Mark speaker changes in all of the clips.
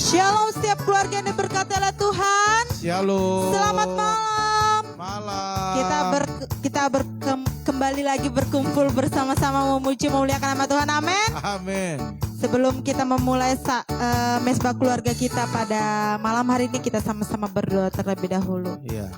Speaker 1: Shalom setiap keluarga yang diberkati oleh Tuhan.
Speaker 2: Shalom.
Speaker 1: Selamat malam.
Speaker 2: Malam.
Speaker 1: Kembali lagi berkumpul bersama-sama memuji memuliakan nama Tuhan. Amin.
Speaker 2: Amin.
Speaker 1: Sebelum kita memulai mesbah keluarga kita pada malam hari ini, kita sama-sama berdoa terlebih dahulu.
Speaker 2: Iya.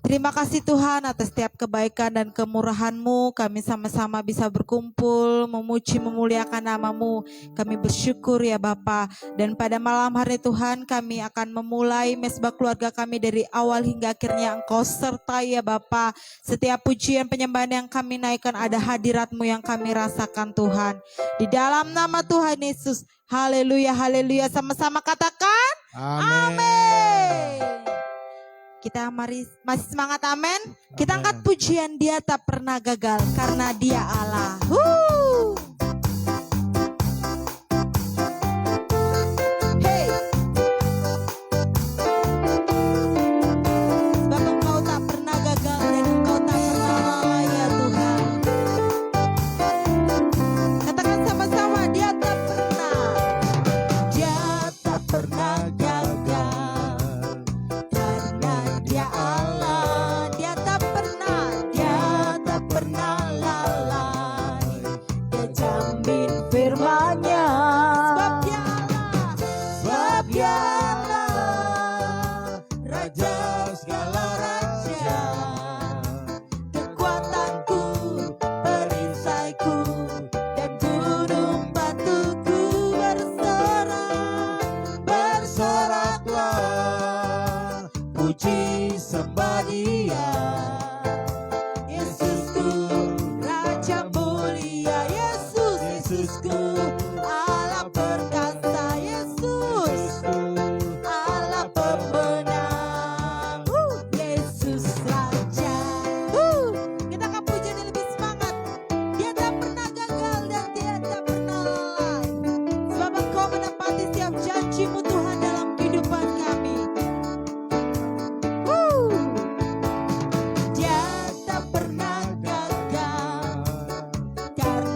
Speaker 1: Terima kasih Tuhan atas setiap kebaikan dan kemurahan-Mu. Kami sama-sama bisa berkumpul, memuji, memuliakan nama-Mu. Kami bersyukur ya Bapa. Dan pada malam hari Tuhan, kami akan memulai mesbah keluarga kami dari awal hingga akhirnya Engkau sertai ya Bapa. Setiap pujian penyembahan yang kami naikkan ada hadirat-Mu yang kami rasakan Tuhan. Di dalam nama Tuhan Yesus. Haleluya, haleluya. Sama-sama katakan. Amin. Kita masih semangat, amin. Kita angkat pujian Dia tak pernah gagal karena Dia Allah. Hey. Sebab Engkau tak pernah gagal dan Engkau tak pernah lalai ya Tuhan. Katakan sama-sama, Dia tak pernah. Dia tak pernah gagal. Firman-Nya, sebab Dia Allah, Raja segala raja, kekuatanku, perisaiku, dan gunung batuku bersorak, bersoraklah, puji sembah Dia. Yesusku, Raja mulia, Yesusku, Allah perkasa, Yesus, Allah pemenang, Yesus Raja. Kita akan puji dia lebih semangat. Dia tak pernah gagal dan Dia tak pernah lalai. Sebab Engkau menepati setiap janji-Mu Tuhan dalam kehidupan kami. Dia tak pernah gagal karena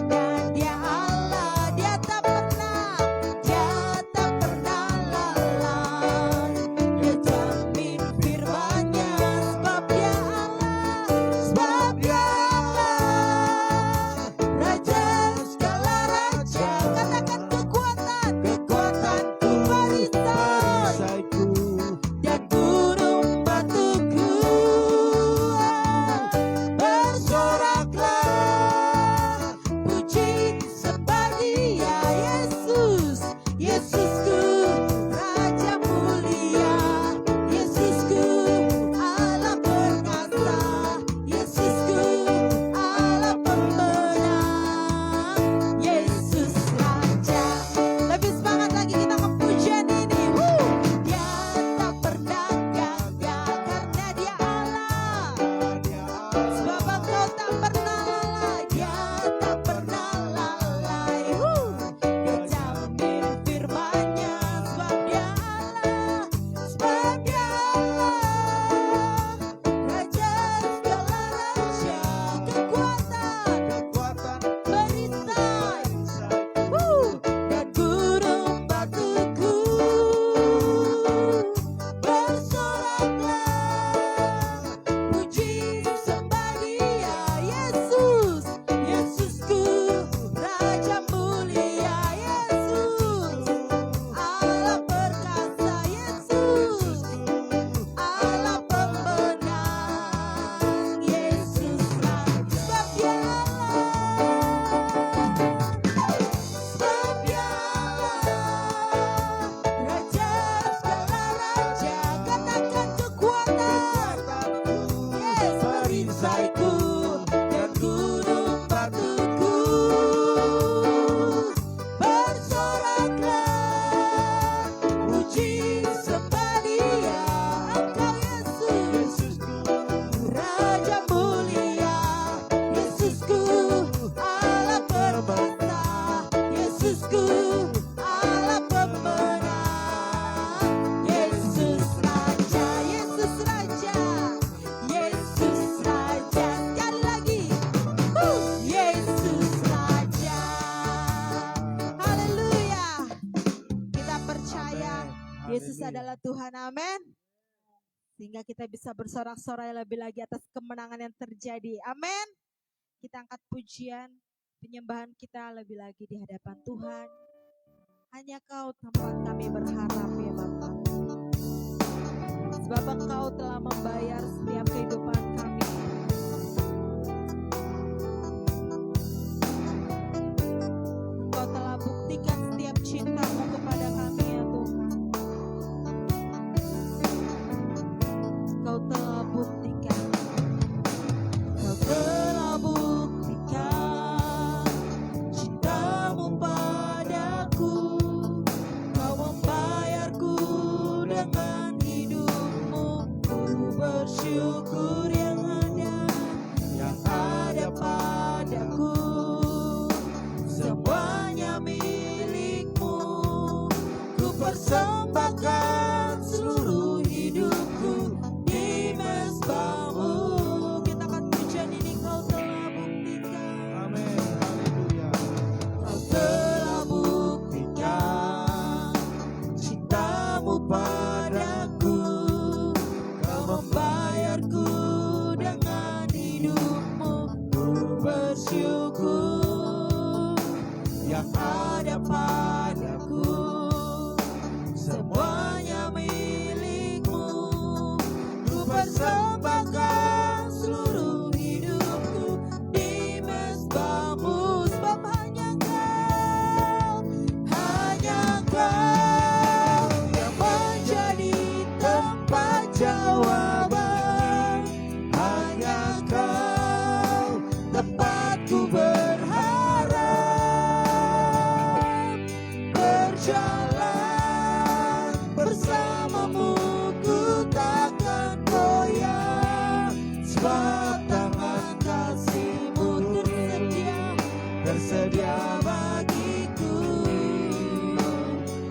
Speaker 1: adalah Tuhan, amin. Sehingga kita bisa bersorak-sorai lebih lagi atas kemenangan yang terjadi, amin. Kita angkat pujian, penyembahan kita lebih lagi di hadapan Tuhan. Hanya Kau tempat kami berharap ya Bapa. Sebab Engkau telah membayar setiap kehidupan kami. Engkau telah buktikan setiap cinta-Mu kepada kami ya Tuhan. Engkau telah buktikan. Engkau telah buktikan cinta-Mu padaku. Kau membayarku dengan hidupmu. Ku bersyukur yang ada padaku. Semuanya milikmu. Ku persembahkan seluruh hidupku di mezbahmu. Kita akan pujian ini, Kau telah buktikan.
Speaker 2: Amin. Haleluya.
Speaker 1: Kau telah buktikan cinta-Mu padaku. Kau membayarku dengan hidupmu. Ku bersyukur yang ada padaku. Semuanya milikmu. Ku persembahkan seluruh hidupku di mezbahmu. Sebab hanya Kau yang menjadi tempat jawaban. Hanya Kau tempatku berharap. Berjalan bersamamu ku takkan goyah. Sebab tangan kasih-Mu tersedia bagiku.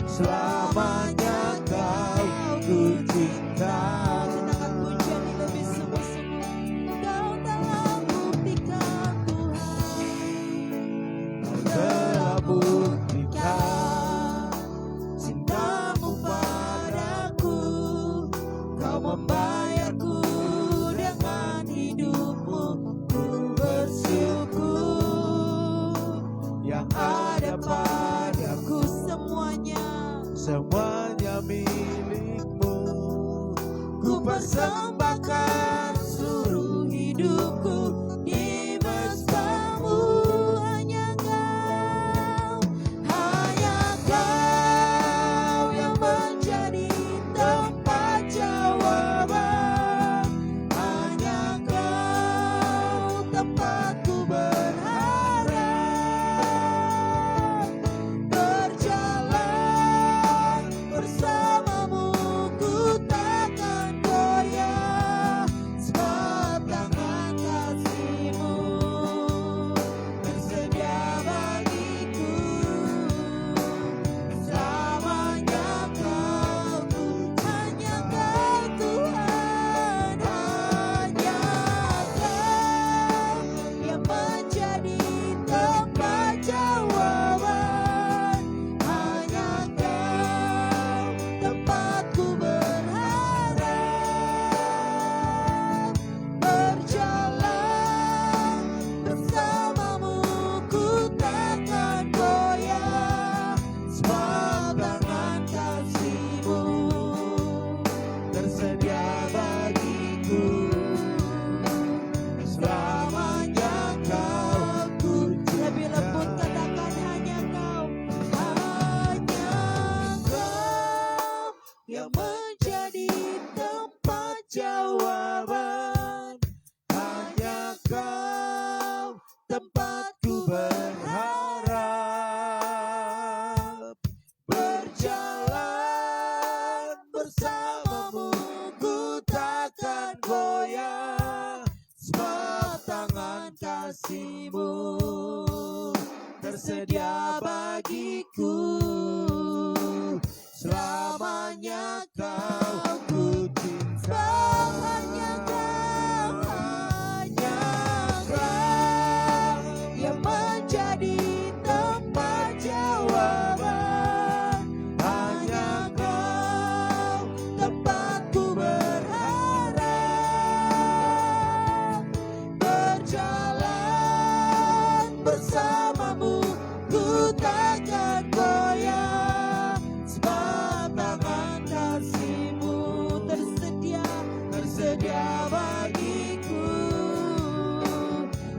Speaker 1: Selamanya Kau ku cinta. Kita akan pujian ini lebih sungguh-sungguh. Kau telah buktikan Tuhan. Kau telah buktikan cinta-Mu padaku. Kau membayarku dengan hidupmu. Ku bersyukur yang ada padaku. Semuanya milikmu. Ku persembahkan seluruh hidupku di mezbahmu. Hanya Kau yang menjadi tempat jawaban. Hanya Kau tempatku berharap. Berjalan bersamamu ku takkan goyah. Sebab tangan kasih-Mu tersedia bagiku. Selamanya Kau hanya Kau Tuhan. Hanya Kau yang menjadi tempat jawaban. Hanya Kau tempatku berharap. Berjalan bersamamu ku takkan goyah. Sebab tangan kasih-Mu tersedia bagiku. Selamanya Kau ku cinta. Lebih lembut katakan hanya Kau. Hanya Kau yang menjadi tempat jawaban. Hanya Kau tempatku berharap. Berjalan bersamamu ku takkan goyah. Sebab tangan kasih-Mu tersedia bagiku. Selamanya Kau ku cinta. Hanya Kau yang menjadi tempat jawaban. Hanya Kau bersamamu, ku takkan goyah, sebab tangan kasih-Mu tersedia bagiku.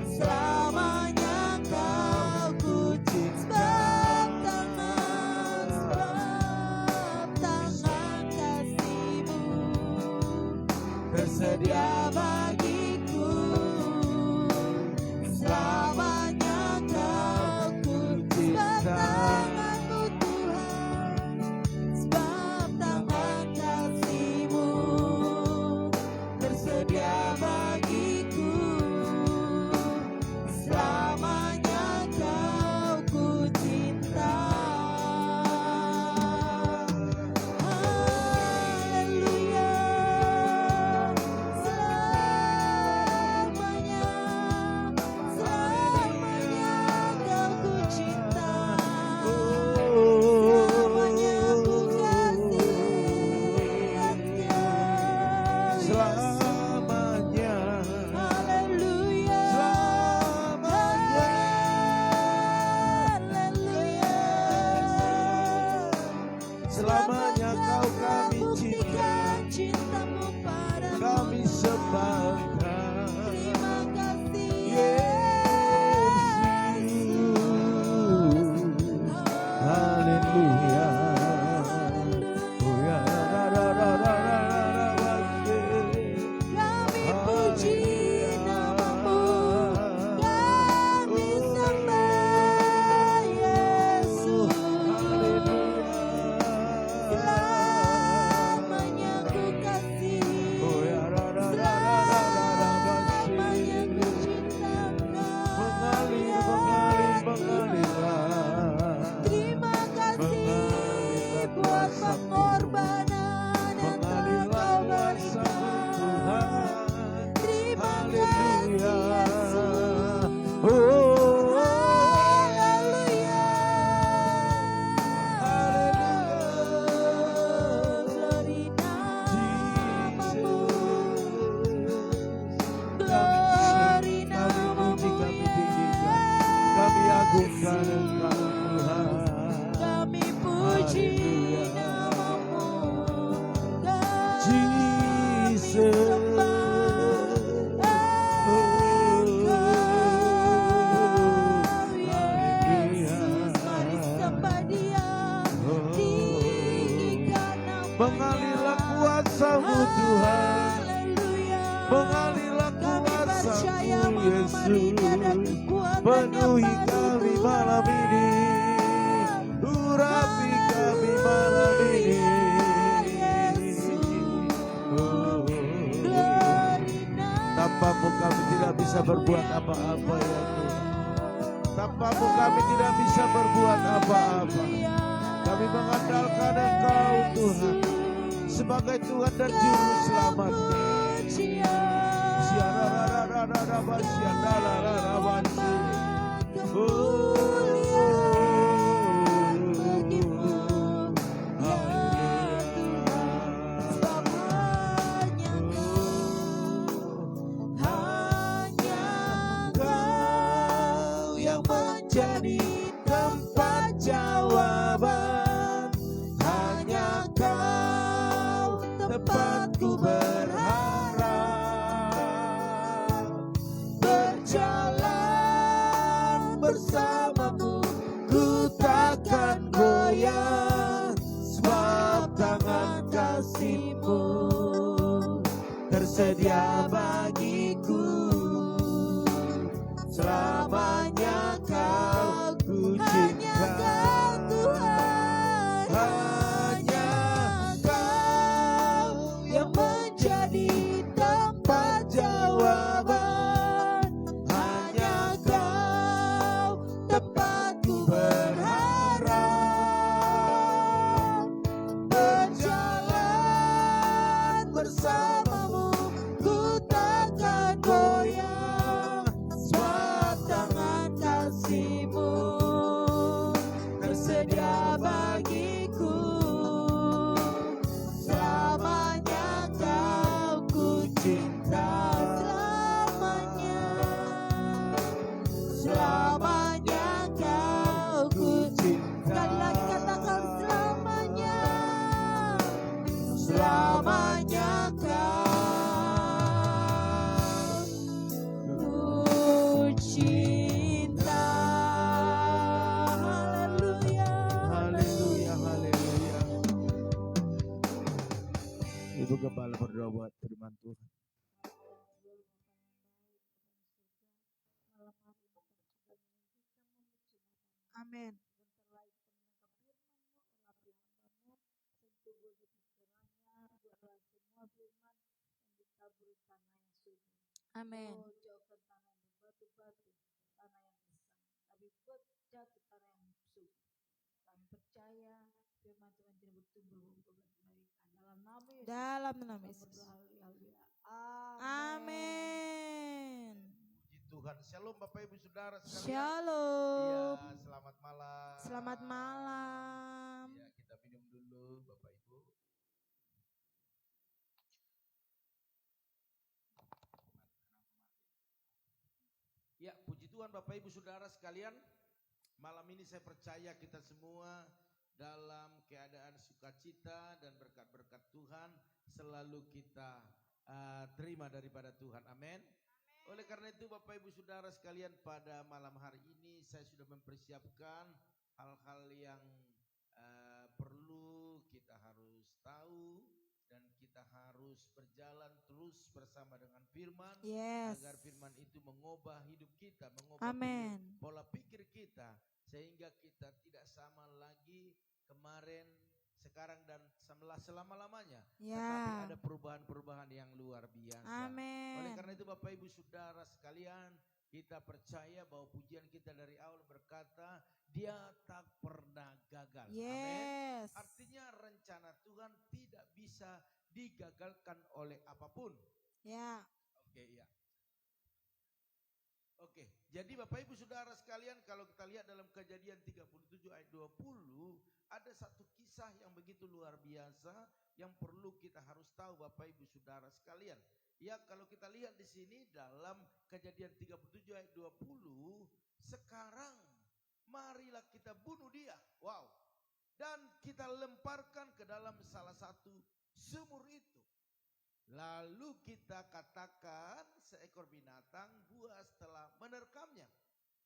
Speaker 1: Selamanya Kau ku cinta, sebab tangan kasih-Mu tersedia bagiku. Selamanya Kau ku cinta, tangan-Mu Tuhan, sebab tangan kasih-Mu tersedia bagiku. Selamanya Kau ku cinta. Haleluya. Selamanya Kau ku cinta. Selamanya ku kasih Engkau.
Speaker 2: Selamanya.
Speaker 1: Haleluya. Haleluya.
Speaker 2: Selamanya Kau kami cinta,
Speaker 1: cinta-Mu padamu.
Speaker 2: kami sembahkan.
Speaker 1: Terima kasih
Speaker 2: Yesus. Haleluya. Oh ya, ra, ra, ra, ra, ra, ra,
Speaker 1: Kami puji nama-Mu, kami sembah Yesus. Selamanya ku kasih,
Speaker 2: Oh ya, ra, ra, ra, ra, ra, ra, ra,
Speaker 1: selamanya ku cinta Engkau.
Speaker 2: mengalir, mengalir, mengalirlah.
Speaker 1: Terima kasih buat pengorbanan yang telah Kau berikan. Terima kasih Yesus.
Speaker 2: Oh,
Speaker 1: Haleluya. Glory nama-Mu, glory nama-Mu
Speaker 2: kami agungkan Engkau Tuhan.
Speaker 1: Kami puji nama-Mu,
Speaker 2: Jesus. Mengalirlah kuasa-Mu Tuhan, mengalirlah kuasa-Mu Yesus, penuhi kami malam ini, urapi kami malam ini. Oh, tanpa-Mu kami tidak bisa berbuat apa-apa ya Tuhan. Tanpa-Mu kami tidak bisa berbuat apa-apa. Kami mengandalkan Engkau Tuhan sebagai Tuhan dan Juru Selamat. Kau yang menjadi tempat jawaban, hanya Kau tempatku berharap. Berjalan bersama-Mu, ku takkan goyah, sebab tangan kasih-Mu tersedia bagiku. Selamanya Kau ku cinta, hanya Kau yang menjadi tempat jawaban, hanya Kau tempatku berharap. Berjalan bersama-Mu, ku takkan goyah, sebab tangan kasih-Mu tersedia bagiku. Selamanya Kau ku cinta, selamanya Gembala berdoa buat firman Tuhan.
Speaker 1: Amin. Amin.
Speaker 3: Jauhkan tanah yang berbatu-batu, tanah yang gersang. Tapi buat jatuh tanah yang subur. Kami percaya firman Tuhan tidak bertumbuh rumput bagi mereka. Dalam nama Yesus.
Speaker 1: Dalam nama
Speaker 3: kami
Speaker 1: Yesus.
Speaker 3: berdoa haleluya.
Speaker 1: Amin.
Speaker 2: Puji Tuhan. Shalom Bapak Ibu Saudara sekalian.
Speaker 1: Shalom.
Speaker 2: Ya, selamat malam.
Speaker 1: Selamat malam.
Speaker 2: Ya, kita minum dulu Bapak Ibu. Ya, puji Tuhan Bapak Ibu Saudara sekalian. Malam ini saya percaya kita semua dalam keadaan sukacita dan berkat-berkat Tuhan selalu kita terima daripada Tuhan. Amin. Oleh karena itu Bapak Ibu Saudara sekalian, pada malam hari ini saya sudah mempersiapkan hal-hal yang perlu kita harus tahu dan kita harus berjalan terus bersama dengan firman.
Speaker 1: Yes.
Speaker 2: Agar firman itu mengubah hidup kita, mengubah
Speaker 1: Amin.
Speaker 2: pola pikir kita, sehingga kita tidak sama lagi kemarin, sekarang dan selama-lamanya.
Speaker 1: Ya.
Speaker 2: Tetapi ada perubahan-perubahan yang luar biasa.
Speaker 1: Amin.
Speaker 2: Oleh karena itu Bapak Ibu Saudara sekalian, kita percaya bahwa pujian kita dari awal berkata, dia tak pernah gagal. Amin.
Speaker 1: Yes.
Speaker 2: Artinya rencana Tuhan tidak bisa digagalkan oleh apapun.
Speaker 1: Ya.
Speaker 2: Oke, ya. Oke, jadi Bapak Ibu Saudara sekalian, kalau kita lihat dalam Kejadian 37 ayat 20, ada satu kisah yang begitu luar biasa yang perlu kita harus tahu Bapak Ibu Saudara sekalian. Ya, kalau kita lihat di sini dalam Kejadian 37 ayat 20, sekarang marilah kita bunuh dia. Wow. Dan kita lemparkan ke dalam salah satu sumur itu. Lalu kita katakan seekor binatang buas telah menerkamnya.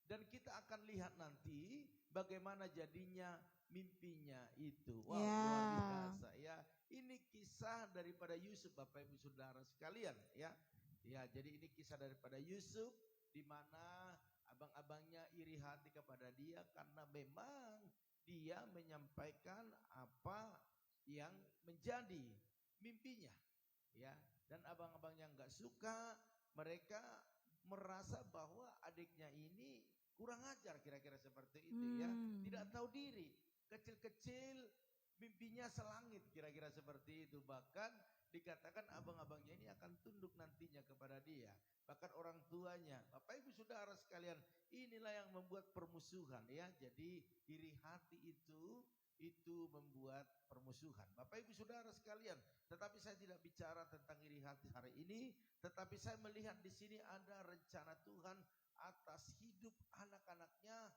Speaker 2: Dan kita akan lihat nanti bagaimana jadinya mimpinya itu. Wow, luar biasa ya. Ini kisah daripada Yusuf Bapak Ibu Saudara sekalian ya. Ya, jadi ini kisah daripada Yusuf di mana abang-abangnya iri hati kepada dia karena memang dia menyampaikan apa yang menjadi mimpinya. Ya, dan abang-abang yang nggak suka, mereka merasa bahwa adiknya ini kurang ajar, kira-kira seperti itu ya, tidak tahu diri, kecil-kecil mimpinya selangit, kira-kira seperti itu. Bahkan dikatakan abang-abangnya ini akan tunduk nantinya kepada dia, bahkan orang tuanya. Bapak Ibu Saudara sekalian, inilah yang membuat permusuhan ya. Jadi iri hati itu membuat permusuhan. Bapak Ibu Saudara sekalian, tetapi saya tidak bicara tentang iri hati hari ini, tetapi saya melihat di sini ada rencana Tuhan atas hidup anak-anaknya,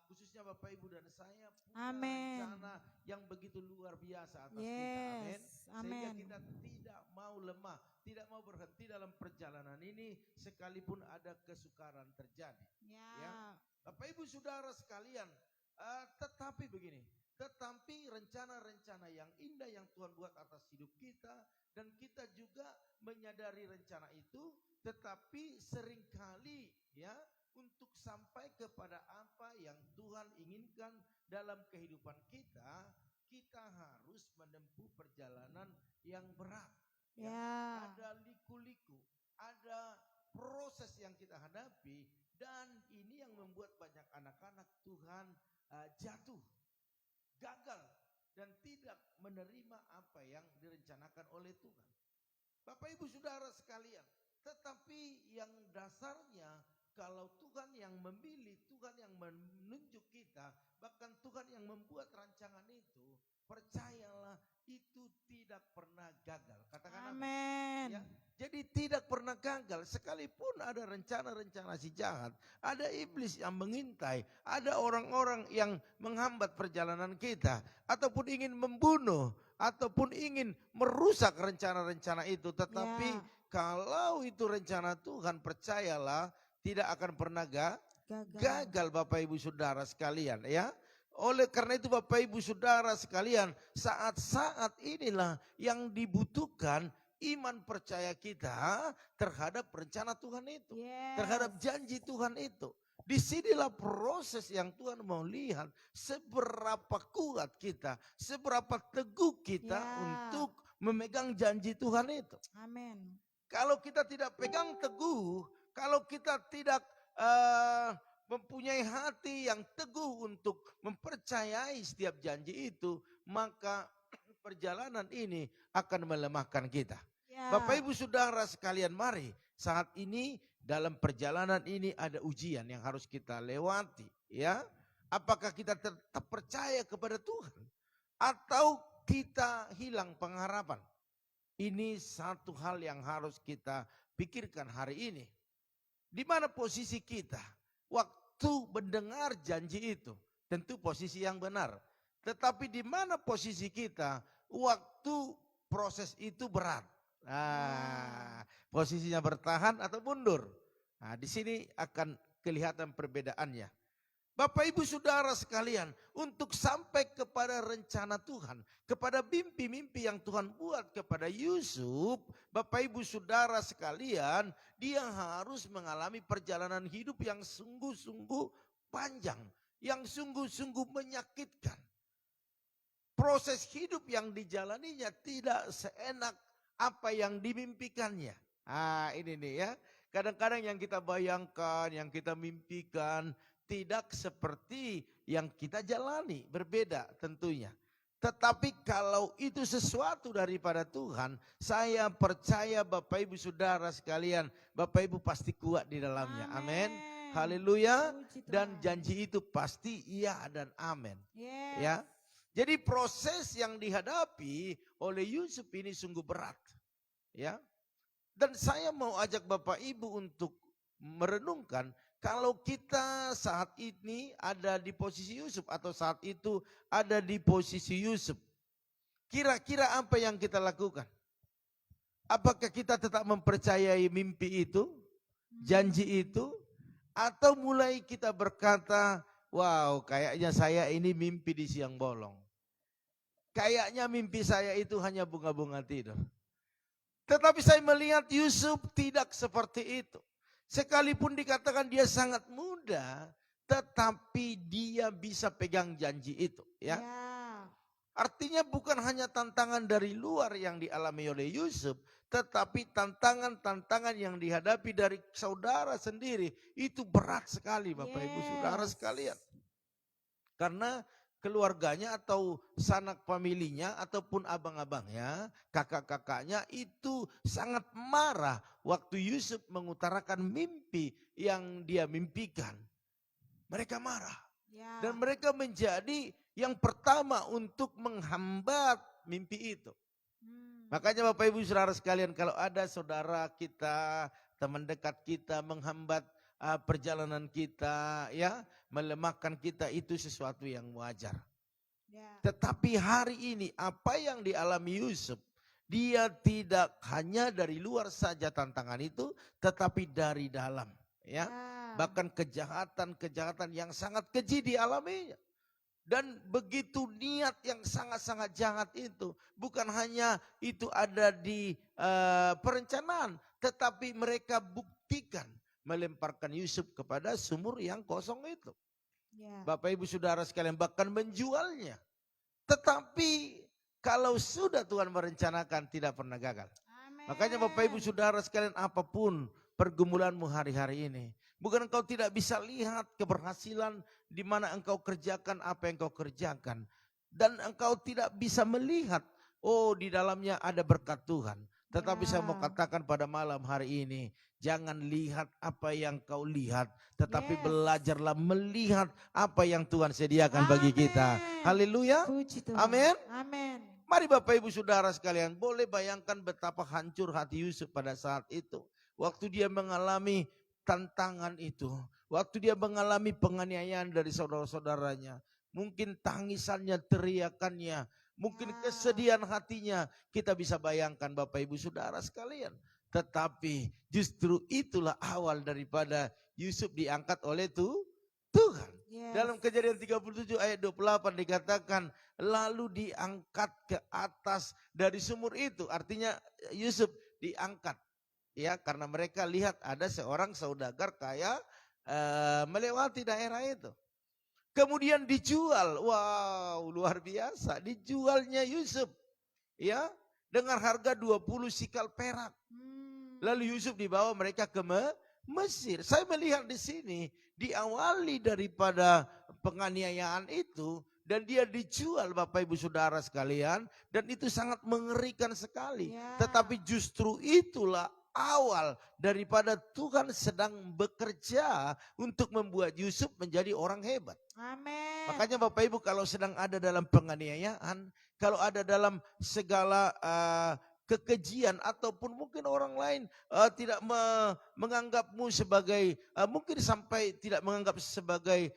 Speaker 2: khususnya Bapak Ibu dan saya punya rencana yang begitu luar biasa atas kita. Amin. Sehingga kita tidak mau lemah, tidak mau berhenti dalam perjalanan ini sekalipun ada kesukaran terjadi. Ya. Bapak Ibu Saudara sekalian, tetapi begini. Tetapi rencana-rencana yang indah yang Tuhan buat atas hidup kita, dan kita juga menyadari rencana itu, tetapi seringkali ya untuk sampai kepada apa yang Tuhan inginkan dalam kehidupan kita, kita harus menempuh perjalanan yang berat. Ya. Ada liku-liku, ada proses yang kita hadapi, dan ini yang membuat banyak anak-anak Tuhan jatuh, gagal, dan tidak menerima apa yang direncanakan oleh Tuhan. Bapak Ibu Saudara sekalian, tetapi yang dasarnya kalau Tuhan yang memilih, Tuhan yang menunjuk kita, bahkan Tuhan yang membuat rancangan itu, percayalah itu tidak pernah gagal. Katakan amin. Ya, jadi tidak pernah gagal, sekalipun ada rencana-rencana si jahat, ada iblis yang mengintai, ada orang-orang yang menghambat perjalanan kita, ataupun ingin membunuh, ataupun ingin merusak rencana-rencana itu. Tetapi kalau itu rencana Tuhan, percayalah tidak akan pernah gagal Bapak Ibu Saudara sekalian ya. Oleh karena itu Bapak Ibu Saudara sekalian, saat-saat inilah yang dibutuhkan iman percaya kita terhadap rencana Tuhan itu.
Speaker 1: Yes.
Speaker 2: Terhadap janji Tuhan itu. Disinilah proses yang Tuhan mau lihat seberapa kuat kita, seberapa teguh kita
Speaker 1: Ya.
Speaker 2: untuk memegang janji Tuhan itu.
Speaker 1: Amin.
Speaker 2: Kalau kita tidak pegang teguh, kalau kita tidak mempunyai hati yang teguh untuk mempercayai setiap janji itu, maka perjalanan ini akan melemahkan kita.
Speaker 1: Ya.
Speaker 2: Bapak Ibu Saudara sekalian, mari saat ini dalam perjalanan ini ada ujian yang harus kita lewati, ya. Apakah kita tetap percaya kepada Tuhan atau kita hilang pengharapan? Ini satu hal yang harus kita pikirkan hari ini. Di mana posisi kita waktu mendengar janji itu? Tentu posisi yang benar. Tetapi di mana posisi kita waktu proses itu berat? Nah, posisinya bertahan atau mundur. Nah, di sini akan kelihatan perbedaannya. Bapak Ibu Saudara sekalian, untuk sampai kepada rencana Tuhan, kepada mimpi-mimpi yang Tuhan buat kepada Yusuf, Bapak Ibu Saudara sekalian, dia harus mengalami perjalanan hidup yang sungguh-sungguh panjang, yang sungguh-sungguh menyakitkan. Proses hidup yang dijalaninya tidak seenak apa yang dimimpikannya. Ini nih ya, kadang-kadang yang kita bayangkan, yang kita mimpikan, tidak seperti yang kita jalani, berbeda tentunya. Tetapi kalau itu sesuatu daripada Tuhan, saya percaya Bapak Ibu Saudara sekalian, Bapak Ibu pasti kuat di dalamnya. Amin. Haleluya. Dan janji itu pasti iya dan amin.
Speaker 1: Yes.
Speaker 2: Ya. Jadi proses yang dihadapi oleh Yusuf ini sungguh berat. Ya. Dan saya mau ajak Bapak Ibu untuk merenungkan, kalau kita saat ini ada di posisi Yusuf atau saat itu ada di posisi Yusuf, kira-kira apa yang kita lakukan? Apakah kita tetap mempercayai mimpi itu, janji itu, atau mulai kita berkata, wow, kayaknya saya ini mimpi di siang bolong. Kayaknya mimpi saya itu hanya bunga-bunga tidur. Tetapi saya melihat Yusuf tidak seperti itu. Sekalipun dikatakan dia sangat muda, tetapi dia bisa pegang janji itu. Ya. Artinya bukan hanya tantangan dari luar yang dialami oleh Yusuf, tetapi tantangan-tantangan yang dihadapi dari saudara sendiri. Itu berat sekali Bapak Ibu Saudara sekalian. Karena keluarganya atau sanak familinya ataupun abang-abangnya, kakak-kakaknya itu sangat marah waktu Yusuf mengutarakan mimpi yang dia mimpikan. Mereka marah. Dan mereka menjadi yang pertama untuk menghambat mimpi itu. Makanya Bapak Ibu Saudara sekalian, kalau ada saudara kita, teman dekat kita menghambat perjalanan kita, ya, melemahkan kita, itu sesuatu yang wajar. Tetapi hari ini apa yang dialami Yusuf, dia tidak hanya dari luar saja tantangan itu, tetapi dari dalam, ya. Bahkan kejahatan-kejahatan yang sangat keji dialaminya. Dan begitu niat yang sangat-sangat jahat itu, bukan hanya itu ada di perencanaan, tetapi mereka buktikan melemparkan Yusuf kepada sumur yang kosong itu. Bapak Ibu Saudara sekalian, bahkan menjualnya. Tetapi kalau sudah Tuhan merencanakan, tidak pernah gagal. Amen. Makanya Bapak Ibu Saudara sekalian, apapun pergumulanmu hari-hari ini, bukan engkau tidak bisa lihat keberhasilan di mana engkau kerjakan apa yang engkau kerjakan. Dan engkau tidak bisa melihat, oh di dalamnya ada berkat Tuhan. Tetapi saya mau katakan pada malam hari ini, jangan lihat apa yang kau lihat, tetapi belajarlah melihat apa yang Tuhan sediakan bagi kita. Haleluya. Amin.
Speaker 1: Amin.
Speaker 2: Mari Bapak Ibu Saudara sekalian, boleh bayangkan betapa hancur hati Yusuf pada saat itu. Waktu dia mengalami tantangan itu, waktu dia mengalami penganiayaan dari saudara-saudaranya, mungkin tangisannya, teriakannya, mungkin kesedihan hatinya, kita bisa bayangkan Bapak Ibu Saudara sekalian. Tetapi justru itulah awal daripada Yusuf diangkat oleh Tuhan.
Speaker 1: Yes.
Speaker 2: Dalam Kejadian 37 ayat 28 dikatakan, lalu diangkat ke atas dari sumur itu. Artinya Yusuf diangkat. Ya, karena mereka lihat ada seorang saudagar kaya melewati daerah itu. Kemudian dijual. Wow, luar biasa. Dijualnya Yusuf. Ya, dengan harga 20 sikal perak. Lalu Yusuf dibawa mereka ke Mesir. Saya melihat di sini diawali daripada penganiayaan itu dan dia dijual Bapak Ibu Saudara sekalian dan itu sangat mengerikan sekali.
Speaker 1: Ya.
Speaker 2: Tetapi justru itulah awal daripada Tuhan sedang bekerja untuk membuat Yusuf menjadi orang hebat.
Speaker 1: Amin.
Speaker 2: Makanya Bapak Ibu kalau sedang ada dalam penganiayaan, kalau ada dalam segala kekejian ataupun mungkin orang lain tidak menganggapmu sebagai mungkin sampai tidak menganggap sebagai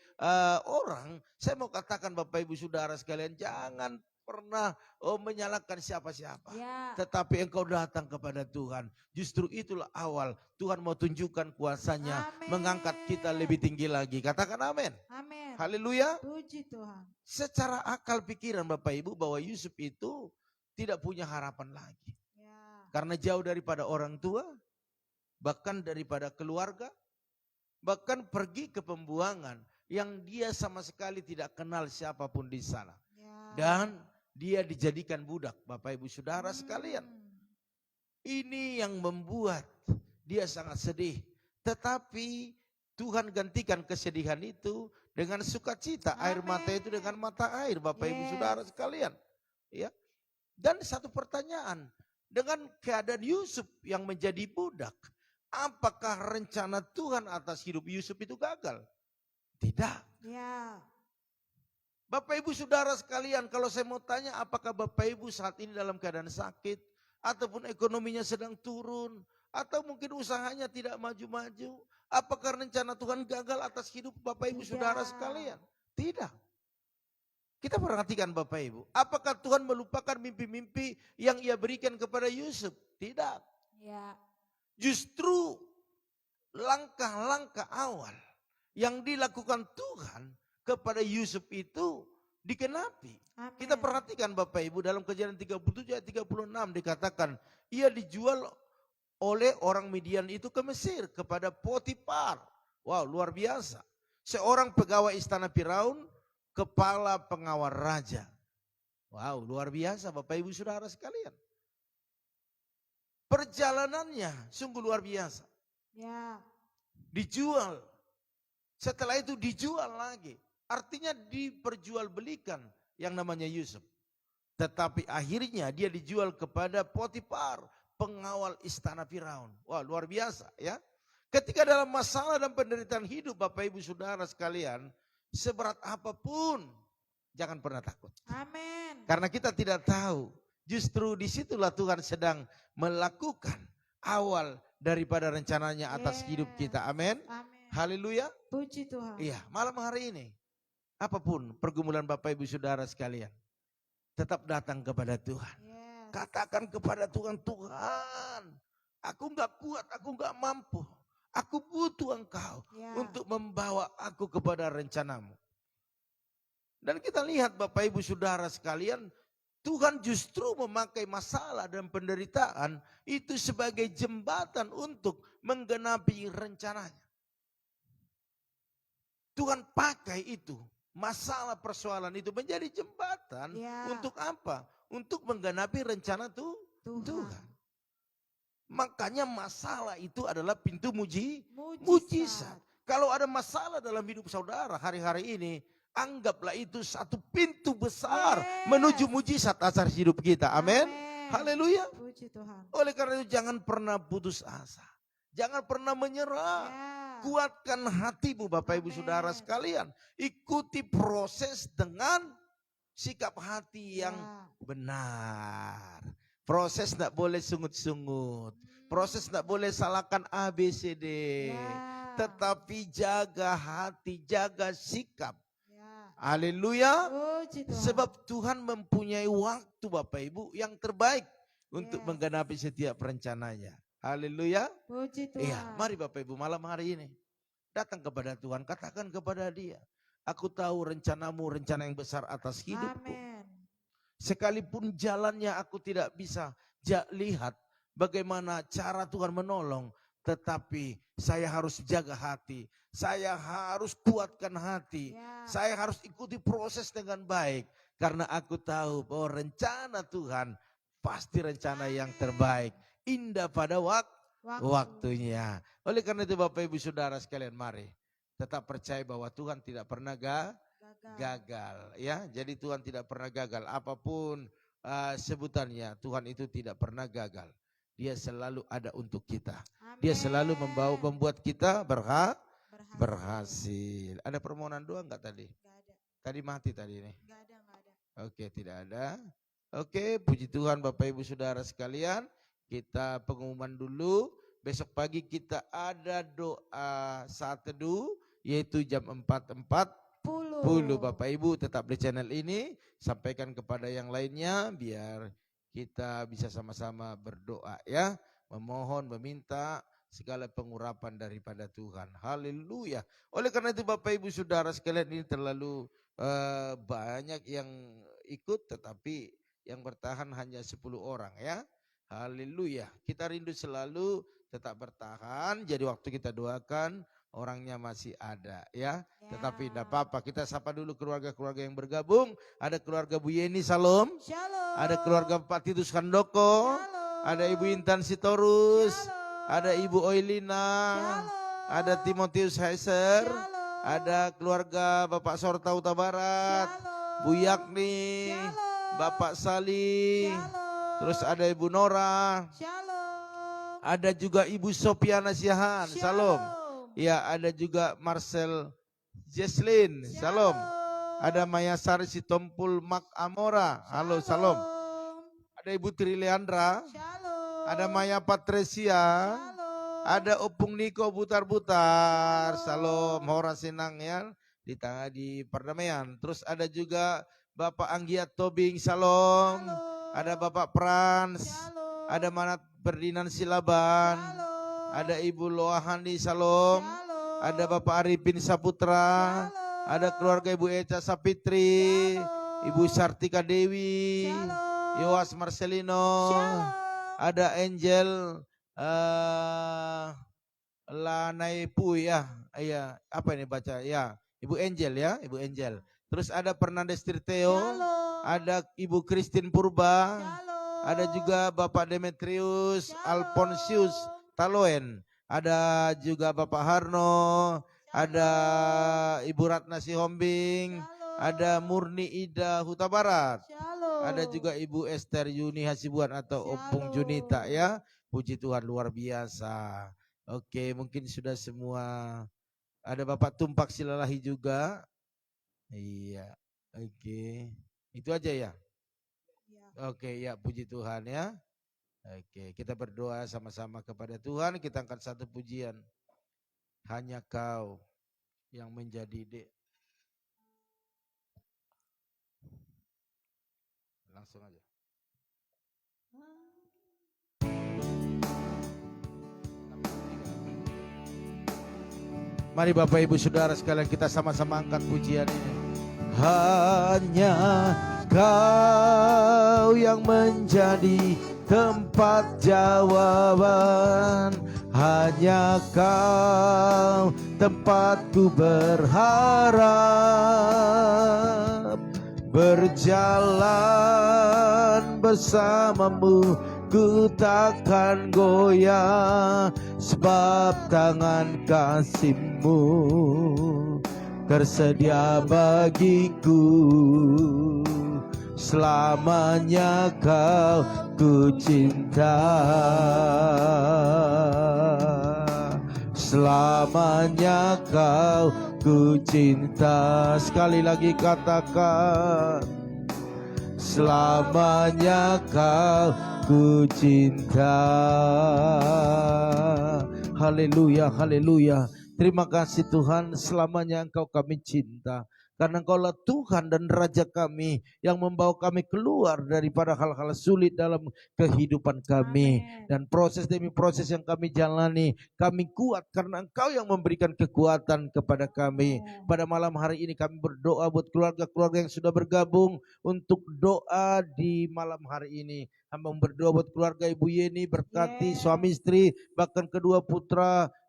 Speaker 2: orang, saya mau katakan Bapak Ibu Saudara sekalian, jangan pernah menyalahkan siapa-siapa.
Speaker 1: Ya.
Speaker 2: Tetapi engkau datang kepada Tuhan. Justru itulah awal Tuhan mau tunjukkan kuasanya,
Speaker 1: Amin.
Speaker 2: mengangkat kita lebih tinggi lagi. Katakan amin.
Speaker 1: Amin.
Speaker 2: Haleluya.
Speaker 1: Puji Tuhan.
Speaker 2: Secara akal pikiran Bapak Ibu bahwa Yusuf itu tidak punya harapan lagi.
Speaker 1: Ya.
Speaker 2: Karena jauh daripada orang tua, bahkan daripada keluarga, bahkan pergi ke pembuangan yang dia sama sekali tidak kenal siapapun di sana.
Speaker 1: Ya.
Speaker 2: Dan dia dijadikan budak, Bapak Ibu Saudara sekalian. Ini yang membuat dia sangat sedih. Tetapi Tuhan gantikan kesedihan itu dengan sukacita. Air mata itu dengan mata air, Bapak Ibu
Speaker 1: Yes.
Speaker 2: Saudara sekalian. Ya. Dan satu pertanyaan, dengan keadaan Yusuf yang menjadi budak, apakah rencana Tuhan atas hidup Yusuf itu gagal? Tidak.
Speaker 1: Ya.
Speaker 2: Bapak Ibu Saudara sekalian, kalau saya mau tanya apakah Bapak Ibu saat ini dalam keadaan sakit, ataupun ekonominya sedang turun, atau mungkin usahanya tidak maju-maju, apakah rencana Tuhan gagal atas hidup Bapak Ibu
Speaker 1: Tidak.
Speaker 2: Saudara sekalian? Tidak. Kita perhatikan Bapak Ibu, apakah Tuhan melupakan mimpi-mimpi yang ia berikan kepada Yusuf? Tidak.
Speaker 1: Ya.
Speaker 2: Justru langkah-langkah awal yang dilakukan Tuhan kepada Yusuf itu dikenapi.
Speaker 1: Amin.
Speaker 2: Kita perhatikan Bapak Ibu dalam Kejadian 37 ayat 36 dikatakan ia dijual oleh orang Midian itu ke Mesir kepada Potifar. Wow, luar biasa. Seorang pegawai istana Firaun, kepala pengawal raja. Wow, luar biasa Bapak Ibu Saudara sekalian. Perjalanannya sungguh luar biasa.
Speaker 1: Ya.
Speaker 2: Dijual. Setelah itu dijual lagi. Artinya diperjualbelikan yang namanya Yusuf. Tetapi akhirnya dia dijual kepada Potifar, pengawal istana Firaun. Wah, luar biasa ya. Ketika dalam masalah dan penderitaan hidup Bapak Ibu Saudara sekalian, seberat apapun jangan pernah takut.
Speaker 1: Amin.
Speaker 2: Karena kita tidak tahu, justru disitulah Tuhan sedang melakukan awal daripada rencananya atas hidup kita. Amin.
Speaker 1: Amin.
Speaker 2: Haleluya.
Speaker 1: Puji Tuhan.
Speaker 2: Iya, malam hari ini, apapun pergumulan Bapak Ibu Saudara sekalian, tetap datang kepada Tuhan.
Speaker 1: Yes.
Speaker 2: Katakan kepada Tuhan, Tuhan, aku nggak kuat, aku nggak mampu. Aku butuh Engkau
Speaker 1: Ya.
Speaker 2: untuk membawa aku kepada rencanamu. Dan kita lihat Bapak Ibu Saudara sekalian, Tuhan justru memakai masalah dan penderitaan itu sebagai jembatan untuk menggenapi rencananya. Tuhan pakai itu, masalah persoalan itu menjadi jembatan
Speaker 1: Ya.
Speaker 2: untuk apa? Untuk menggenapi rencana
Speaker 1: Tuhan.
Speaker 2: Tuhan. Makanya masalah itu adalah pintu mujizat.
Speaker 1: Mujizat.
Speaker 2: Kalau ada masalah dalam hidup saudara hari-hari ini, anggaplah itu satu pintu besar
Speaker 1: Yes.
Speaker 2: menuju mujizat atas hidup kita. Amin.
Speaker 1: Amin.
Speaker 2: Haleluya.
Speaker 1: Puji Tuhan.
Speaker 2: Oleh karena itu jangan pernah putus asa. Jangan pernah menyerah.
Speaker 1: Ya.
Speaker 2: Kuatkan hatimu Bapak Ibu
Speaker 1: Amin.
Speaker 2: Saudara sekalian. Ikuti proses dengan sikap hati yang
Speaker 1: Ya.
Speaker 2: benar. Proses tidak boleh sungut-sungut. Proses tidak boleh salahkan A, B, C, D.
Speaker 1: Ya.
Speaker 2: Tetapi jaga hati, jaga sikap.
Speaker 1: Ya.
Speaker 2: Haleluya.
Speaker 1: Puji Tuhan.
Speaker 2: Sebab Tuhan mempunyai waktu Bapak Ibu yang terbaik untuk
Speaker 1: Yes.
Speaker 2: menggenapi setiap rencananya. Haleluya.
Speaker 1: Puji Tuhan.
Speaker 2: Iya, mari Bapak Ibu malam hari ini datang kepada Tuhan, katakan kepada Dia, Aku tahu rencanamu, rencana yang besar atas hidupku.
Speaker 1: Amin.
Speaker 2: Sekalipun jalannya aku tidak bisa lihat bagaimana cara Tuhan menolong, tetapi saya harus jaga hati. Saya harus kuatkan hati.
Speaker 1: Ya.
Speaker 2: Saya harus ikuti proses dengan baik. Karena aku tahu bahwa rencana Tuhan pasti rencana yang terbaik. Indah pada waktunya. Oleh karena itu Bapak Ibu Saudara sekalian, mari tetap percaya bahwa Tuhan tidak pernah gagal. Ya, jadi Tuhan tidak pernah gagal. Apapun sebutannya, Tuhan itu tidak pernah gagal. Dia selalu ada untuk kita.
Speaker 1: Amin.
Speaker 2: Dia selalu membuat kita berhasil. Ada permohonan doa enggak tadi?
Speaker 1: Gak ada.
Speaker 2: Tadi mati tadi nih.
Speaker 1: Gak ada.
Speaker 2: Oke, tidak ada. Oke, puji Tuhan Bapak Ibu Saudara sekalian. Kita pengumuman dulu. Besok pagi kita ada doa saat teduh, yaitu jam 4.40. Bapak Ibu tetap di channel ini, sampaikan kepada yang lainnya biar kita bisa sama-sama berdoa ya, memohon, meminta segala pengurapan daripada Tuhan. Haleluya. Oleh karena itu Bapak Ibu Saudara sekalian, ini terlalu banyak yang ikut, tetapi yang bertahan hanya 10 orang ya. Haleluya. Kita rindu selalu tetap bertahan, jadi waktu kita doakan orangnya masih ada ya. Tetapi tidak apa-apa, kita sapa dulu keluarga-keluarga yang bergabung. Ada keluarga Bu Yeni, salam.
Speaker 1: Shalom.
Speaker 2: Ada keluarga Pak Titus Handoko.
Speaker 1: Shalom.
Speaker 2: Ada Ibu Intan Sitorus.
Speaker 1: Shalom.
Speaker 2: Ada Ibu Oilina.
Speaker 1: Shalom.
Speaker 2: Ada Timotius Heiser.
Speaker 1: Shalom.
Speaker 2: Ada keluarga Bapak Sorta Huta Barat.
Speaker 1: Shalom.
Speaker 2: Bu Yakni.
Speaker 1: Shalom.
Speaker 2: Bapak Sali.
Speaker 1: Shalom.
Speaker 2: Terus ada Ibu Nora.
Speaker 1: Shalom.
Speaker 2: Ada juga Ibu Sopiana Siahan. Salam. Ya, ada juga Marcel Jesslyn. Salam. Ada Maya Sari Sitompul Mak Amora. Halo, salam. Ada Ibu Tri Leandra.
Speaker 1: Shalom.
Speaker 2: Ada Maya Patresia.
Speaker 1: Shalom.
Speaker 2: Ada Opung Niko Butar-Butar. Salam. Hora Senang ya di perdamaian. Terus ada juga Bapak Anggiat Tobing. Salam. Ada Bapak Frans.
Speaker 1: Shalom.
Speaker 2: Ada Manat Berdinan Silaban.
Speaker 1: Shalom.
Speaker 2: Ada Ibu Loahani. Salam.
Speaker 1: Shalom.
Speaker 2: Ada Bapak Arifin Saputra.
Speaker 1: Shalom.
Speaker 2: Ada keluarga Ibu Eca Sapitri.
Speaker 1: Shalom.
Speaker 2: Ibu Sartika Dewi.
Speaker 1: Shalom.
Speaker 2: Yowas Marcelino.
Speaker 1: Shalom.
Speaker 2: Ada Angel Lanaipu ya. Iya, apa ini baca ya? Ibu Angel ya, Ibu Angel. Terus ada Fernandes Tirteo.
Speaker 1: Shalom.
Speaker 2: Ada Ibu Christine Purba.
Speaker 1: Shalom.
Speaker 2: Ada juga Bapak Demetrius
Speaker 1: Shalom.
Speaker 2: Alponsius Taloen. Ada juga Bapak Harno. Ada Ibu Ratna Sihombing.
Speaker 1: Shalom.
Speaker 2: Ada Murni Ida Huta Barat.
Speaker 1: Shalom.
Speaker 2: Ada juga Ibu Esther Yuni Hasibuan atau Opung
Speaker 1: Shalom.
Speaker 2: Junita ya. Puji Tuhan, luar biasa. Oke, mungkin sudah semua. Ada Bapak Tumpak Silalahi juga. Iya. Oke. Itu aja ya.
Speaker 1: Ya.
Speaker 2: Oke, ya, puji Tuhan ya. Oke, kita berdoa sama-sama kepada Tuhan. Kita angkat satu pujian. Hanya Kau yang menjadi langsung aja. Mari Bapak Ibu Saudara sekalian kita sama-sama angkat pujian ini. Hanya Kau yang menjadi tempat jawaban. Hanya Kau tempatku berharap. Berjalan bersamamu ku takkan goyah, sebab tangan kasih-Mu tersedia bagiku. Selamanya Kau ku cinta, selamanya Kau ku cinta. Sekali lagi katakan, selamanya Kau ku cinta. Haleluya, haleluya. Terima kasih Tuhan, selamanya Engkau kami cinta. karena Engkaulah Tuhan dan Raja kami yang membawa kami keluar daripada hal-hal sulit dalam kehidupan kami.
Speaker 1: Amin.
Speaker 2: Dan proses demi proses yang kami jalani, kami kuat karena Engkau yang memberikan kekuatan kepada kami. Pada malam hari ini kami berdoa buat keluarga-keluarga yang sudah bergabung untuk doa di malam hari ini. Hamba berdoa buat keluarga Ibu Yeni, berkati
Speaker 1: Yes.
Speaker 2: suami istri, bahkan kedua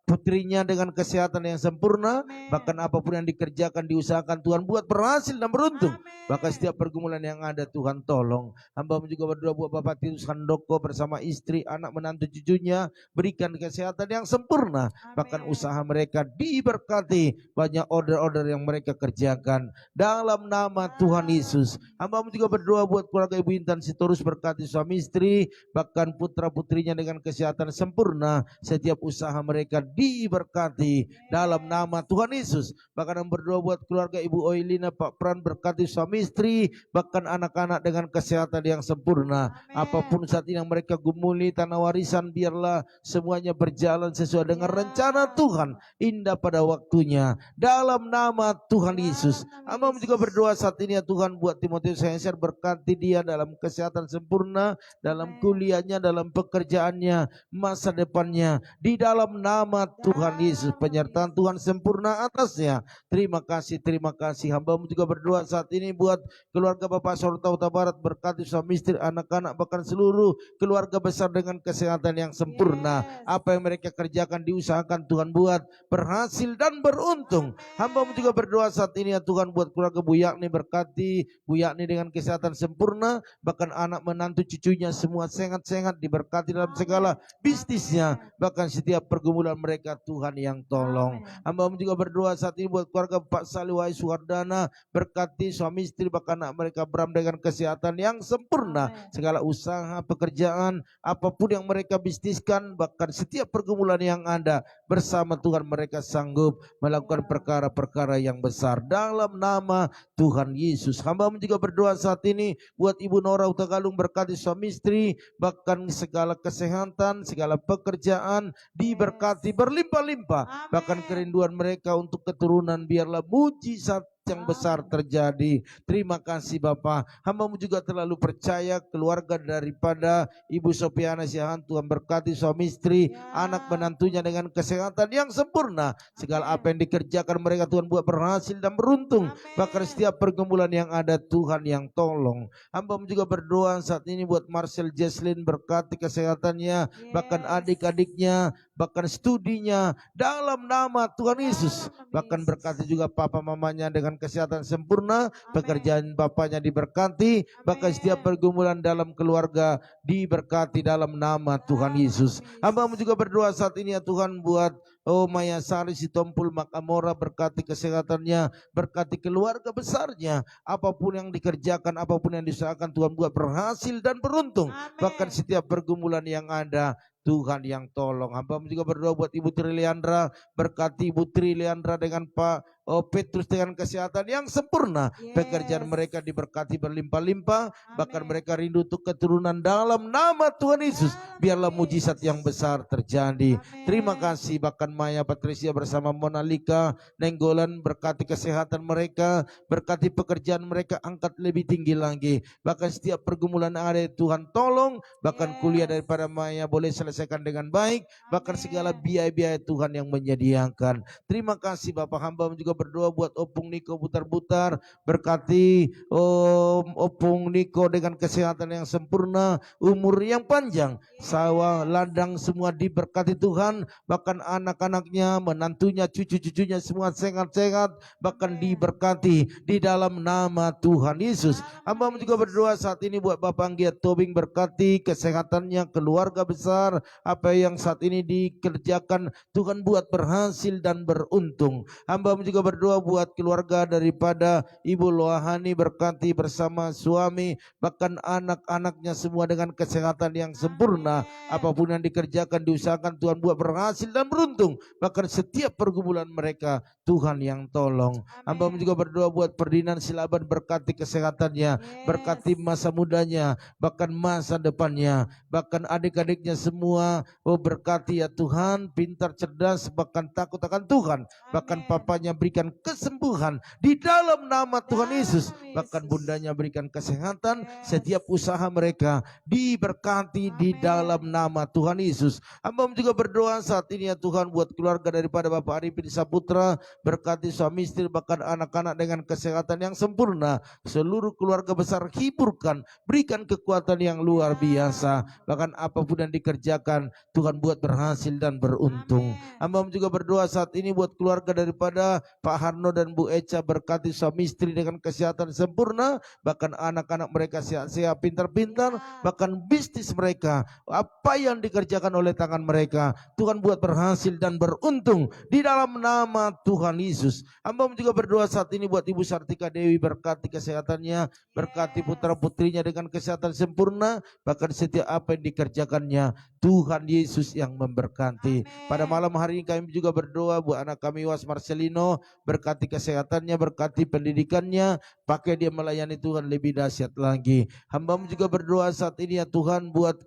Speaker 2: putrinya dengan kesehatan yang sempurna.
Speaker 1: Amin.
Speaker 2: Bahkan apapun yang dikerjakan, diusahakan, Tuhan buat berhasil dan beruntung.
Speaker 1: Amin.
Speaker 2: Bahkan setiap pergumulan yang ada, Tuhan tolong. Hamba juga berdoa buat Bapak Tirus Handoko bersama istri, anak, menantu, cucunya, berikan kesehatan yang sempurna. Bahkan
Speaker 1: Amin.
Speaker 2: usaha mereka diberkati, banyak order-order yang mereka kerjakan dalam nama Tuhan Yesus. Hamba juga berdoa buat keluarga Ibu Intan Sitorus, berkati suami istri, bahkan putra-putrinya dengan kesehatan sempurna. Setiap usaha mereka diberkati dalam nama Tuhan Yesus. Bahkan yang berdoa buat keluarga Ibu Oilina, Pak Pran, berkati suami istri, bahkan anak-anak dengan kesehatan yang sempurna.
Speaker 1: Amin.
Speaker 2: Apapun saat ini yang mereka gumuli, tanah warisan, biarlah semuanya berjalan sesuai dengan rencana Tuhan, indah pada waktunya dalam nama Tuhan Yesus. Hamba juga berdoa saat ini ya Tuhan buat Timotius Henser, berkati dia dalam kesehatan sempurna, dalam kuliahnya, dalam pekerjaannya, masa depannya, di dalam nama Tuhan Yesus. Penyertaan Tuhan sempurna atasnya. Terima kasih. Hamba juga berdoa saat ini buat keluarga Bapak Sorta Huta Barat, berkati suami istri, anak-anak, bahkan seluruh keluarga besar dengan kesehatan yang sempurna.
Speaker 1: Yes.
Speaker 2: Apa yang mereka kerjakan, diusahakan, Tuhan buat berhasil dan beruntung. Hamba juga berdoa saat ini ya Tuhan buat keluarga Bu Yakni, berkati Bu Yakni dengan kesehatan sempurna, bahkan anak, menantu, cucunya semua sehat-sehat, diberkati dalam segala bisnisnya, bahkan setiap pergumulan mereka Tuhan yang tolong. Hamba juga berdoa saat ini buat keluarga Pak Saliwai Suwardana, berkati suami istri, bahkan anak mereka Bram dengan kesehatan yang sempurna.
Speaker 1: Amin.
Speaker 2: Segala usaha, pekerjaan, apapun yang mereka bisniskan, bahkan setiap pergumulan yang ada, bersama Tuhan mereka sanggup melakukan perkara-perkara yang besar dalam nama Tuhan Yesus. Hamba juga berdoa saat ini buat Ibu Nora Utagalung, berkati suami istri, bahkan segala kesehatan, segala pekerjaan diberkati berlimpah-limpah. Bahkan kerinduan mereka untuk keturunan, biarlah mujizat yang besar terjadi. Terima kasih Bapak. Hamba juga terlalu percaya keluarga daripada Ibu Sopiana Siahan, Tuhan berkati suami istri, anak menantunya dengan kesehatan yang sempurna. Segala apa yang dikerjakan mereka Tuhan buat berhasil dan beruntung. Bahkan setiap pergumulan yang ada Tuhan yang tolong. Hamba juga berdoa saat ini buat Marcel Jesslyn, berkati kesehatannya, bahkan adik-adiknya, bahkan studinya dalam nama Tuhan Yesus. Bahkan berkati juga papa mamanya dengan kesehatan sempurna, pekerjaan bapaknya diberkati, bahkan setiap pergumulan dalam keluarga diberkati dalam nama Tuhan Yesus. Hamba juga berdoa saat ini ya Tuhan buat Maya Sari Sitompul Makamora, berkati kesehatannya, berkati keluarga besarnya, apapun yang dikerjakan, apapun yang diusahakan Tuhan buat berhasil dan beruntung. Bahkan setiap pergumulan yang ada Tuhan yang tolong. Hamba juga berdoa buat Ibu Tri Leandra, berkati Ibu Tri Leandra dengan Pak Petrus dengan kesehatan yang sempurna. Pekerjaan mereka diberkati berlimpah-limpah, bahkan mereka rindu untuk keturunan dalam nama Tuhan Yesus. Biarlah mujizat yang besar terjadi. Terima kasih. Bahkan Maya Patricia bersama Monalika Nenggolan, berkati kesehatan mereka, berkati pekerjaan mereka, angkat lebih tinggi lagi. Bahkan setiap pergumulan yang ada Tuhan tolong, bahkan kuliah daripada Maya boleh selesaikan dengan baik, bahkan segala biaya-biaya Tuhan yang menyediakan. Terima kasih Bapak. Hamba juga berdoa buat Opung Niko Butar-Butar, berkati Opung Niko dengan kesehatan yang sempurna, umur yang panjang, sawah ladang semua diberkati Tuhan, bahkan anak-anaknya, menantunya, cucu-cucunya semua sehat-sehat, bahkan diberkati di dalam nama Tuhan Yesus. Hamba juga berdoa saat ini buat Bapak Anggiat Tobing, berkati kesehatannya, keluarga besar, apa yang saat ini dikerjakan Tuhan buat berhasil dan beruntung. Hamba juga berdoa buat keluarga daripada Ibu Loahani, berkati bersama suami, bahkan anak-anaknya semua dengan kesehatan yang sempurna. Apapun yang dikerjakan, diusahakan Tuhan buat berhasil dan beruntung. Bahkan setiap pergumulan mereka Tuhan yang tolong. Hamba juga berdoa buat Ferdinand Silaban, berkati kesehatannya, berkati masa mudanya, bahkan masa depannya, bahkan adik-adiknya semua. Berkati ya Tuhan, pintar, cerdas, bahkan takut akan Tuhan. Bahkan papanya berikan berikan kesembuhan di dalam nama Tuhan
Speaker 1: Dalam
Speaker 2: Yesus.
Speaker 1: nama
Speaker 2: Bahkan
Speaker 1: Yesus.
Speaker 2: bundanya berikan kesehatan,
Speaker 1: Yes.
Speaker 2: setiap usaha mereka diberkati di
Speaker 1: Amin.
Speaker 2: dalam nama Tuhan Yesus. Hamba juga berdoa saat ini ya Tuhan buat keluarga daripada Bapak Arifin Saputra, berkati suami istri bahkan anak-anak dengan kesehatan yang sempurna. Seluruh keluarga besar hiburkan, berikan kekuatan yang luar biasa. Bahkan apapun yang dikerjakan Tuhan buat berhasil dan beruntung.
Speaker 1: Amin.
Speaker 2: Hamba juga berdoa saat ini buat keluarga daripada Pak Harno dan Bu Eca, berkati suami istri dengan kesehatan sempurna, bahkan anak-anak mereka sehat-sehat, pintar-pintar, bahkan bisnis mereka, apa yang dikerjakan oleh tangan mereka, Tuhan buat berhasil dan beruntung di dalam nama Tuhan Yesus. Hamba juga berdoa saat ini buat Ibu Sartika Dewi, berkati kesehatannya, berkati putra-putrinya dengan kesehatan sempurna, bahkan setiap apa yang dikerjakannya, Tuhan Yesus yang memberkati. Pada malam hari ini kami juga berdoa buat anak kami Was Marcelino, berkati kesehatannya, berkati pendidikannya, pakai dia melayani Tuhan lebih dahsyat lagi. Hamba juga berdoa saat ini ya Tuhan buat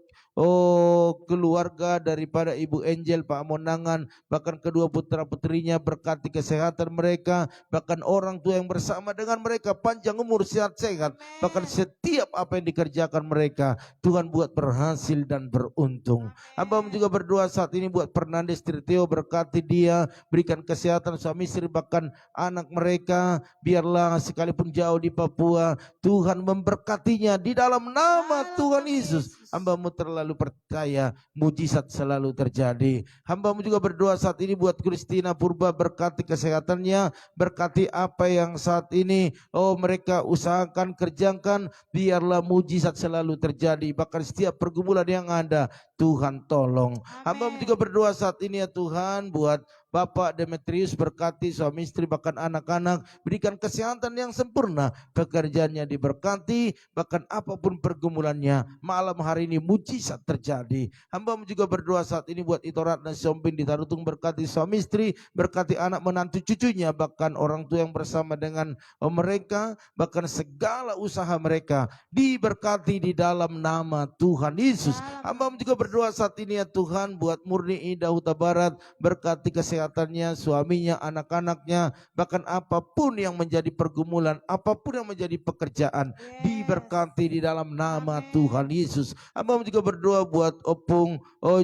Speaker 2: keluarga daripada Ibu Angel, Pak Monangan, bahkan kedua putra-putrinya, berkati kesehatan mereka, bahkan orang tua yang bersama dengan mereka panjang umur, sehat-sehat, bahkan setiap apa yang dikerjakan mereka Tuhan buat berhasil dan beruntung. Hamba juga berdoa saat ini buat Fernandes Triteo, berkati dia, berikan kesehatan suami istri bahkan anak mereka, biarlah sekalipun jauh di Papua Tuhan memberkatinya di dalam nama Tuhan Yesus. Hamba-Mu terlalu percaya mujizat selalu terjadi. Hamba-Mu juga berdoa saat ini buat Christina Purba, berkati kesehatannya, berkati apa yang saat ini mereka usahakan, kerjakan, biarlah mujizat selalu terjadi. Bahkan setiap pergumulan yang ada Tuhan tolong. Hamba-Mu juga berdoa saat ini ya Tuhan buat Bapak Demetrius, berkati suami istri bahkan anak-anak, berikan kesehatan yang sempurna, pekerjaannya diberkati, bahkan apapun pergumulannya malam hari ini mujizat terjadi. Hamba juga berdoa saat ini buat Itorat dan Sombing di Tarutung, berkati suami istri, berkati anak menantu cucunya, bahkan orang tua yang bersama dengan mereka, bahkan segala usaha mereka diberkati di dalam nama Tuhan Yesus. Hamba juga berdoa saat ini ya Tuhan buat Murni Ida Huta Barat, berkati kesehatannya, suaminya, anak-anaknya, bahkan apapun yang menjadi pergumulan, apapun yang menjadi pekerjaan, diberkati di dalam nama Tuhan Yesus. Hamba juga berdoa buat Opung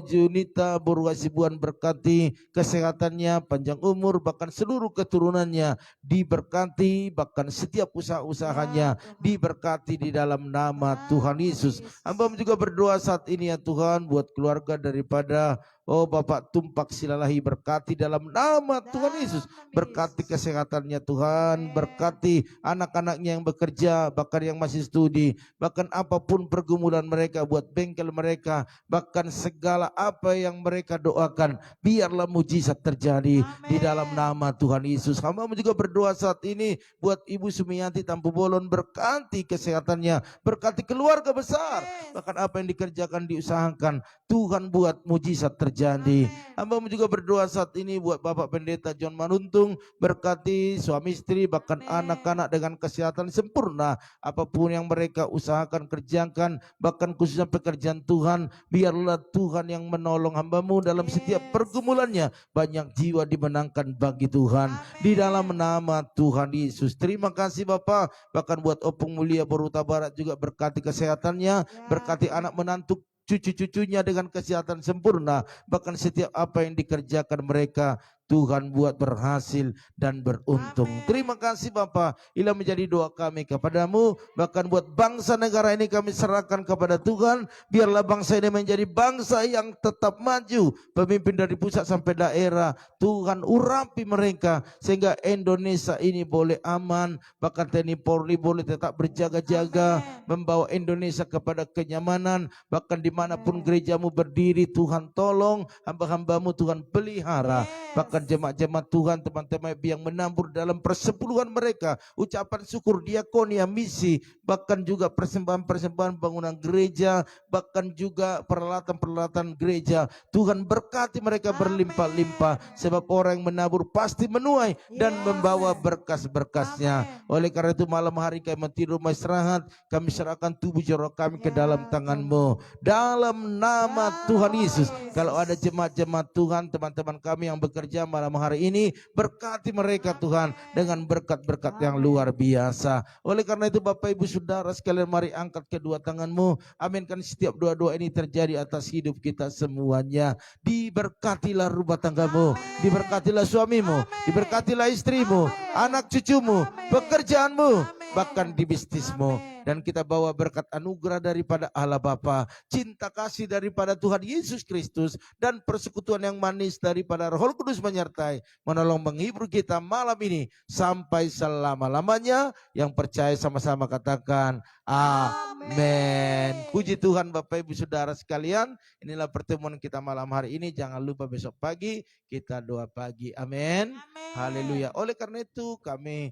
Speaker 2: Junita Burwasibuan, berkati kesehatannya, panjang umur, bahkan seluruh keturunannya diberkati, bahkan setiap usaha-usahanya diberkati di dalam nama Tuhan Yesus. Hamba juga berdoa saat ini ya Tuhan buat keluarga daripada Bapak Tumpak Silalahi, berkati dalam nama Tuhan Yesus, berkati kesehatannya Tuhan, berkati anak-anaknya yang bekerja, bahkan yang masih studi, bahkan apapun pergumulan mereka, buat bengkel mereka, bahkan segala apa yang mereka doakan, biarlah mujizat terjadi di dalam nama Tuhan Yesus. Hamba juga berdoa saat ini buat Ibu Sumiyanti Tampu Bolon, berkati kesehatannya, berkati keluarga besar, bahkan apa yang dikerjakan, diusahakan, Tuhan buat mujizat terjadi. Hamba juga berdoa saat ini buat Bapak Pendeta John Manuntung, berkati suami istri bahkan anak-anak dengan kesehatan sempurna, apapun yang mereka usahakan, kerjakan, bahkan khususnya pekerjaan Tuhan, biarlah Tuhan yang menolong hamba-Mu dalam setiap pergumulannya, banyak jiwa dimenangkan bagi Tuhan di dalam nama Tuhan Yesus. Terima kasih Bapak, bahkan buat Opung Mulia Boruta Barat juga berkati kesehatannya, berkati anak menantu cucu-cucunya dengan kesehatan sempurna, bahkan setiap apa yang dikerjakan mereka Tuhan buat berhasil dan beruntung. Terima kasih Bapak, inilah menjadi doa kami kepadamu, bahkan buat bangsa negara ini kami serahkan kepada Tuhan, biarlah bangsa ini menjadi bangsa yang tetap maju, pemimpin dari pusat sampai daerah, Tuhan urapi mereka, sehingga Indonesia ini boleh aman, bahkan TNI Polri boleh tetap berjaga-jaga, membawa Indonesia kepada kenyamanan, bahkan dimanapun gerejamu berdiri, Tuhan tolong, hamba-hambamu Tuhan pelihara, bahkan jemaat-jemaat Tuhan, teman-teman yang menabur dalam persepuluhan mereka, ucapan syukur, diakonia, misi, bahkan juga persembahan-persembahan bangunan gereja, bahkan juga peralatan-peralatan gereja. Tuhan berkati mereka berlimpah-limpah, sebab orang yang menabur pasti menuai dan membawa berkas-berkasnya. Oleh karena itu malam hari kami tidur rumah istirahat, kami serahkan tubuh jiwa kami ke dalam tangan-Mu. Dalam nama Tuhan Yesus, kalau ada jemaat-jemaat Tuhan, teman-teman kami yang bekerja malam hari ini, berkati mereka Tuhan dengan berkat-berkat yang luar biasa. Oleh karena itu Bapak Ibu Saudara sekalian, mari angkat kedua tangan-Mu. Aminkan setiap doa-doa ini terjadi atas hidup kita semuanya. Diberkatilah rumah tanggamu, diberkatilah suamimu, diberkatilah istrimu, anak cucumu, pekerjaanmu, bahkan di bisnismu. Dan kita bawa berkat anugerah daripada Allah Bapa, cinta kasih daripada Tuhan Yesus Kristus, dan persekutuan yang manis daripada Roh Kudus menyertai, menolong menghibur kita malam ini sampai selama-lamanya. Yang percaya sama-sama katakan amin. Puji Tuhan Bapak Ibu Saudara sekalian, inilah pertemuan kita malam hari ini. Jangan lupa besok pagi kita doa pagi. Amin. Haleluya. Oleh karena itu kami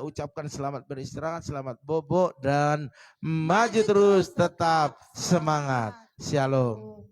Speaker 2: ucapkan selamat beristirahat, selamat bobo, dan maju terus, tetap semangat. Shalom.